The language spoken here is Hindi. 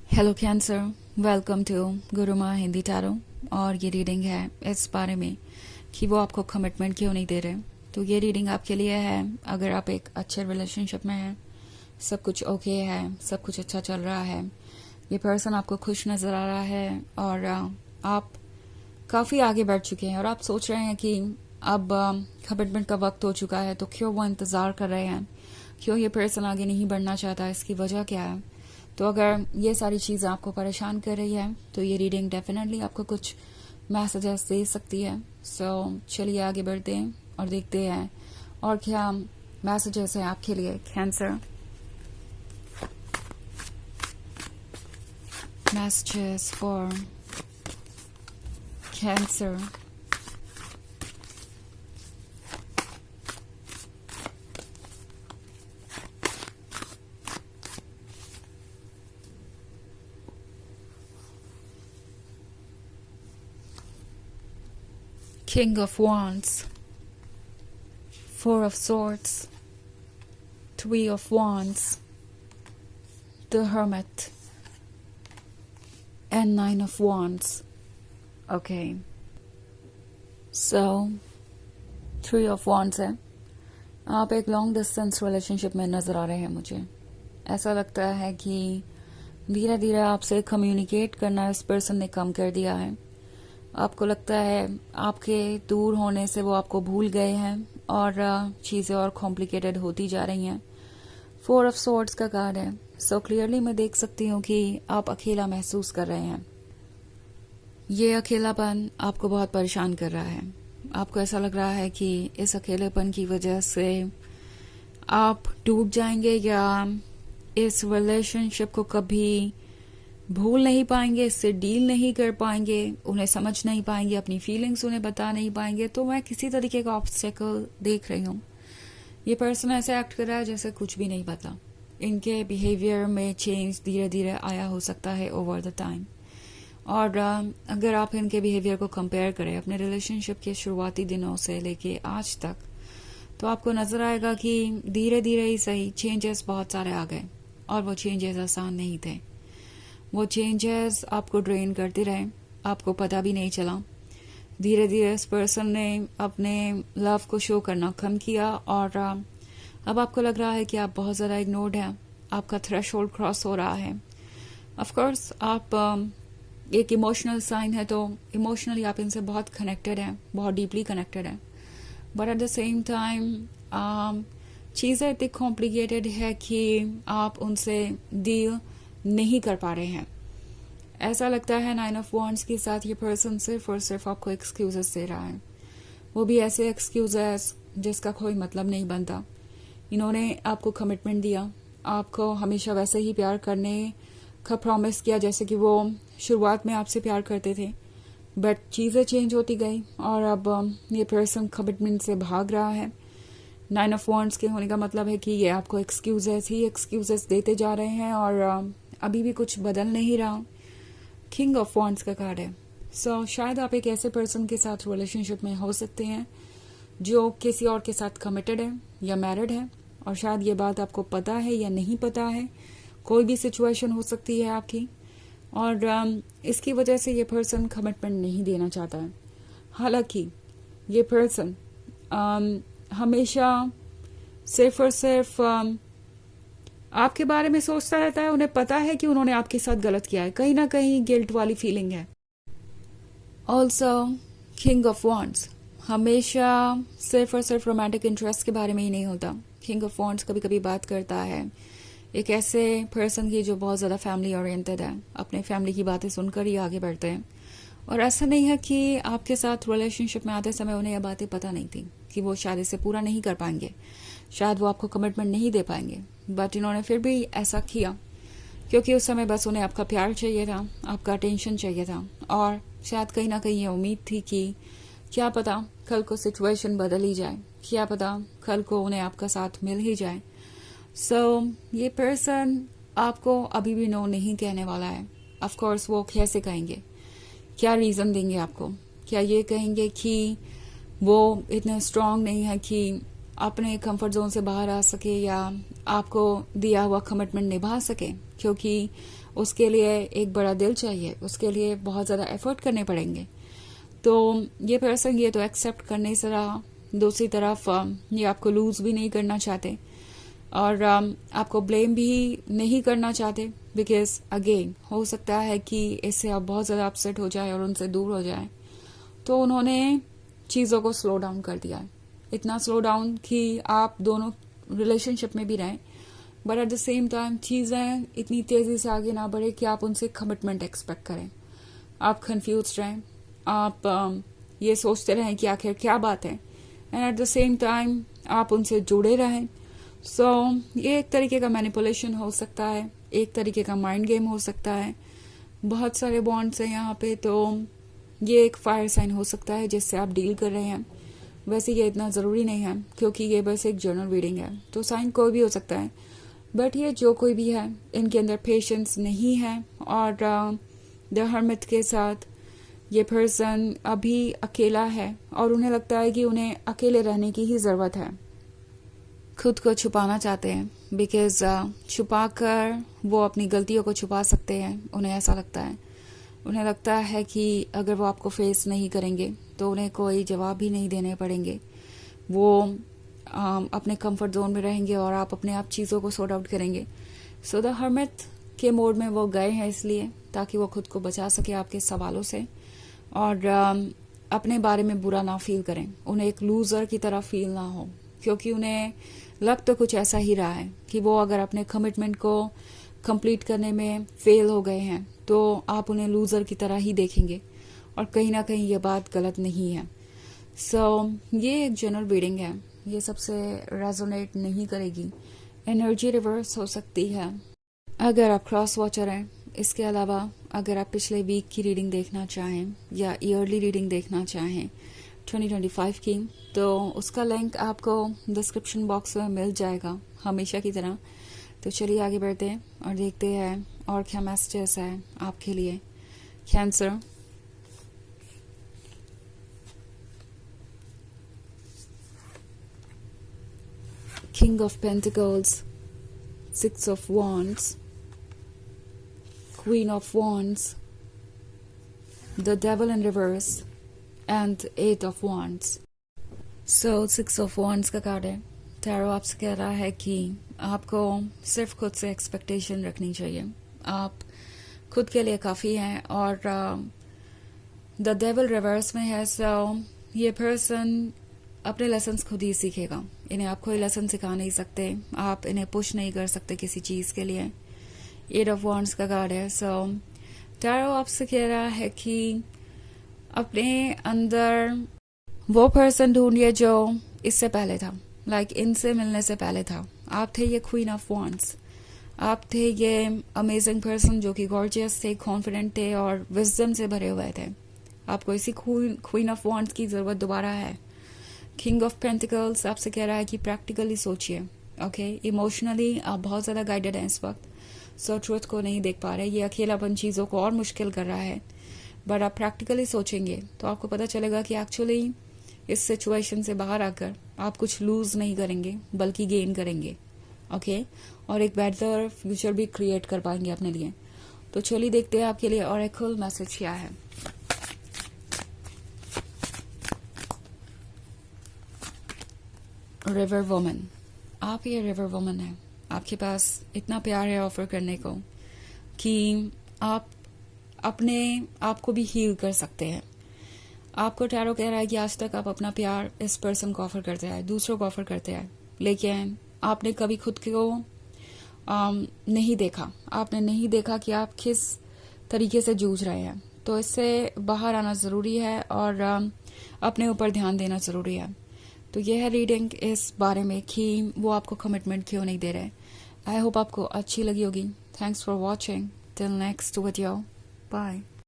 Hello Cancer, welcome to Gurumaa Hindi tarot. और ये रीडिंग है इस बारे में कि वो आपको कमिटमेंट क्यों नहीं दे रहे। तो ये रीडिंग आपके लिए है अगर आप एक अच्छे रिलेशनशिप में हैं, सब कुछ ओके है, सब कुछ अच्छा चल रहा है, ये पर्सन आपको खुश नज़र आ रहा है और आप काफ़ी आगे बढ़ चुके हैं और आप सोच रहे हैं कि अब कमिटमेंट का वक्त हो चुका है, तो क्यों वो इंतज़ार कर रहे हैं, क्यों ये पर्सन आगे नहीं बढ़ना चाहता, इसकी वजह क्या है। तो अगर ये सारी चीज़ें आपको परेशान कर रही है तो ये रीडिंग डेफिनेटली आपको कुछ मैसेजेस दे सकती है। सो चलिए आगे बढ़ते हैं और देखते हैं और क्या मैसेजेस हैं आपके लिए cancer. Messages for cancer. King of Wands, Four of Swords, Three of Wands, the Hermit, and Nine of Wands. Okay. So, Three of Wands है। आप एक लॉन्ग डिस्टेंस रिलेशनशिप में नज़र आ रहे हैं। मुझे ऐसा लगता है कि धीरे धीरे आपसे कम्युनिकेट करना इस पर्सन ने कम कर दिया है। आपको लगता है आपके दूर होने से वो आपको भूल गए हैं और चीज़ें और कॉम्प्लिकेटेड होती जा रही हैं। फोर ऑफ सॉर्ड्स का कार्ड है। सो क्लियरली मैं देख सकती हूँ कि आप अकेला महसूस कर रहे हैं। ये अकेलापन आपको बहुत परेशान कर रहा है। आपको ऐसा लग रहा है कि इस अकेलेपन की वजह से आप टूट जाएंगे या इस रिलेशनशिप को कभी भूल नहीं पाएंगे, इससे डील नहीं कर पाएंगे, उन्हें समझ नहीं पाएंगे, अपनी फीलिंग्स उन्हें बता नहीं पाएंगे। तो मैं किसी तरीके का ऑब्स्टेकल देख रही हूँ। ये पर्सन ऐसे एक्ट कर रहा है जैसे कुछ भी नहीं पता। इनके बिहेवियर में चेंज धीरे धीरे आया हो सकता है ओवर द टाइम। और अगर आप इनके बिहेवियर को कंपेयर करें अपने रिलेशनशिप के शुरुआती दिनों से लेके आज तक, तो आपको नजर आएगा कि धीरे धीरे ही सही चेंजेस बहुत सारे आ गए और वो चेंजेस आसान नहीं थे। वो चेंजेस आपको ड्रेन करते रहे, आपको पता भी नहीं चला। धीरे धीरे इस पर्सन ने अपने लव को शो करना कम किया और अब आपको लग रहा है कि आप बहुत ज़्यादा इग्नोर्ड हैं। आपका थ्रेशोल्ड क्रॉस हो रहा है। ऑफ कोर्स आप एक इमोशनल साइन है, तो इमोशनली आप इनसे बहुत कनेक्टेड हैं, बहुत डीपली कनेक्टेड हैं। But at the same time चीज़ें इतनी कॉम्प्लिकेटेड है कि आप उनसे डील नहीं कर पा रहे हैं। ऐसा लगता है नाइन ऑफ वॉन्ड्स के साथ ये पर्सन सिर्फ और सिर्फ आपको एक्सक्यूजेस दे रहा है। वो भी ऐसे एक्सक्यूजेस जिसका कोई मतलब नहीं बनता। इन्होंने आपको कमिटमेंट दिया, आपको हमेशा वैसे ही प्यार करने का प्रॉमिस किया जैसे कि वो शुरुआत में आपसे प्यार करते थे। बट चीज़ें चेंज होती गई और अब ये पर्सन कमिटमेंट से भाग रहा है। नाइन ऑफ वॉन्ड्स के होने का मतलब है कि ये आपको एक्सक्यूजेस देते जा रहे हैं और अभी भी कुछ बदल नहीं रहा। किंग ऑफ वॉन्ड्स का कार्ड है। सो शायद आप एक ऐसे पर्सन के साथ रिलेशनशिप में हो सकते हैं जो किसी और के साथ कमिटेड है या मैरिड है, और शायद ये बात आपको पता है या नहीं पता है। कोई भी सिचुएशन हो सकती है आपकी, और इसकी वजह से ये पर्सन कमिटमेंट नहीं देना चाहता है। हालांकि ये पर्सन हमेशा सिर्फ और सिर्फ आपके बारे में सोचता रहता है। उन्हें पता है कि उन्होंने आपके साथ गलत किया है, कहीं ना कहीं गिल्ट वाली फीलिंग है। ऑल्सो किंग ऑफ वॉन्ड्स हमेशा सिर्फ और सिर्फ रोमांटिक इंटरेस्ट के बारे में ही नहीं होता। किंग ऑफ वॉन्ड्स कभी कभी बात करता है एक ऐसे पर्सन की जो बहुत ज़्यादा फैमिली ओरिएंटेड है, अपने फैमिली की बातें सुनकर ही आगे बढ़ते हैं। और ऐसा नहीं है कि आपके साथ रिलेशनशिप में आते समय उन्हें यह बातें पता नहीं थी कि वो शायद इसे पूरा नहीं कर पाएंगे, शायद वो आपको कमिटमेंट नहीं दे पाएंगे। बट इन्होंने फिर भी ऐसा किया क्योंकि उस समय बस उन्हें आपका प्यार चाहिए था, आपका अटेंशन चाहिए था, और शायद कहीं ना कहीं ये उम्मीद थी कि क्या पता कल को सिचुएशन बदल ही जाए, क्या पता कल को उन्हें आपका साथ मिल ही जाए। सो ये पर्सन आपको अभी भी नो नहीं कहने वाला है। ऑफ कोर्स वो कैसे कहेंगे, क्या रीज़न देंगे आपको? क्या ये कहेंगे कि वो इतने स्ट्रांग नहीं है कि अपने कंफर्ट जोन से बाहर आ सके या आपको दिया हुआ कमिटमेंट निभा सके, क्योंकि उसके लिए एक बड़ा दिल चाहिए, उसके लिए बहुत ज़्यादा एफर्ट करने पड़ेंगे। तो ये पर्सन ये तो एक्सेप्ट करने से रहा, दूसरी तरफ ये आपको लूज भी नहीं करना चाहते और आपको ब्लेम भी नहीं करना चाहते, बिकॉज अगेन हो सकता है कि इससे आप बहुत ज़्यादा अपसेट हो जाए और उनसे दूर हो जाए। तो उन्होंने चीज़ों को स्लो डाउन कर दिया है, इतना स्लो डाउन कि आप दोनों रिलेशनशिप में भी रहें, but at the same time चीज़ें इतनी तेज़ी से आगे ना बढ़े कि आप उनसे कमिटमेंट एक्सपेक्ट करें। आप कंफ्यूज रहें, आप ये सोचते रहें कि आखिर क्या बात है, and at the same time आप उनसे जुड़े रहें। सो ये एक तरीके का मैनिपुलेशन हो सकता है, एक तरीके का माइंड गेम हो सकता है। बहुत सारे बॉन्ड्स हैं यहाँ पे, तो ये एक फायर साइन हो सकता है जिससे आप डील कर रहे हैं। वैसे ये इतना ज़रूरी नहीं है क्योंकि ये बस एक जर्नल रीडिंग है, तो साइन कोई भी हो सकता है, बट ये जो कोई भी है इनके अंदर पेशेंस नहीं है और द हर्मिट के साथ ये पर्सन अभी अकेला है और उन्हें लगता है कि उन्हें अकेले रहने की ही ज़रूरत है। खुद को छुपाना चाहते हैं, बिकॉज छुपा कर वो अपनी गलतियों को छुपा सकते हैं, उन्हें ऐसा लगता है। उन्हें लगता है कि अगर वो आपको फेस नहीं करेंगे तो उन्हें कोई जवाब भी नहीं देने पड़ेंगे, वो अपने कंफर्ट जोन में रहेंगे और आप अपने आप चीज़ों को सॉर्ट आउट करेंगे। सो द हर्मिट के मोड में वो गए हैं इसलिए ताकि वो खुद को बचा सके आपके सवालों से और अपने बारे में बुरा ना फील करें, उन्हें एक लूज़र की तरह फील ना हो, क्योंकि उन्हें लग तो कुछ ऐसा ही रहा है कि वो अगर अपने कमिटमेंट को कंप्लीट करने में फेल हो गए हैं तो आप उन्हें लूज़र की तरह ही देखेंगे और कहीं ना कहीं ये बात गलत नहीं है। सो ये एक जनरल रीडिंग है, ये सबसे रेजोनेट नहीं करेगी, एनर्जी रिवर्स हो सकती है अगर आप क्रॉस वॉचर हैं। इसके अलावा अगर आप पिछले वीक की रीडिंग देखना चाहें या ईयरली रीडिंग देखना चाहें 2025 की, तो उसका लिंक आपको डिस्क्रिप्शन बॉक्स में मिल जाएगा हमेशा की तरह। तो चलिए आगे बढ़ते हैं और देखते हैं और क्या मैसेजेस है आपके लिए। Cancer, king of pentacles, 6 of wands, queen of wands, the devil in reverse and 8 of wands. So 6 of wands का कार्ड है। टैरो आपसे कह रहा है कि आपको सिर्फ खुद से एक्सपेक्टेशन रखनी चाहिए, आप खुद के लिए काफ़ी हैं और द डेविल रिवर्स में है। सो ये पर्सन अपने लेसन्स खुद ही सीखेगा, इन्हें आप कोई लेसन सिखा नहीं सकते, आप इन्हें पुश नहीं कर सकते किसी चीज़ के लिए। 8 ऑफ वॉन्ड्स का कार्ड है। सो टैरो आपसे कह रहा है कि अपने अंदर वो पर्सन ढूंढिए जो इससे पहले था, लाइक इनसे मिलने से पहले था। आप थे ये क्वीन ऑफ वॉन्ड्स, आप थे ये अमेजिंग पर्सन जो कि गॉर्जियस थे, कॉन्फिडेंट थे और विजडम से भरे हुए थे। आपको इसी क्वीन ऑफ वॉन्ड्स की ज़रूरत दोबारा है। किंग ऑफ पेंटिकल्स आपसे कह रहा है कि प्रैक्टिकली सोचिए, ओके। इमोशनली आप बहुत ज़्यादा गाइडेड हैं इस वक्त, सो ट्रुथ को नहीं देख पा रहे, ये अकेलापन चीज़ों को और मुश्किल कर रहा है, बट आप प्रैक्टिकली सोचेंगे तो आपको पता चलेगा कि एक्चुअली इस सिचुएशन से बाहर आकर आप कुछ लूज नहीं करेंगे बल्कि गेन करेंगे, ओके। और एक बेटर फ्यूचर भी क्रिएट कर पाएंगे अपने लिए। तो चलिए देखते हैं आपके लिए ऑरेकल मैसेज क्या है। रिवर वुमन, आप ये रिवर वुमन है, आपके पास इतना प्यार है ऑफर करने को कि आप अपने आप को भी हील कर सकते हैं। आपको टैरो कह रहा है कि आज तक आप अपना प्यार इस पर्सन को ऑफर करते हैं, दूसरों को ऑफर करते हैं, लेकिन आपने कभी खुद को नहीं देखा, आपने नहीं देखा कि आप किस तरीके से जूझ रहे हैं। तो इससे बाहर आना ज़रूरी है और अपने ऊपर ध्यान देना ज़रूरी है। तो यह है रीडिंग इस बारे में कि वो आपको कमिटमेंट क्यों नहीं दे रहे। आई होप आपको अच्छी लगी होगी। Thanks for watching, till next video, bye.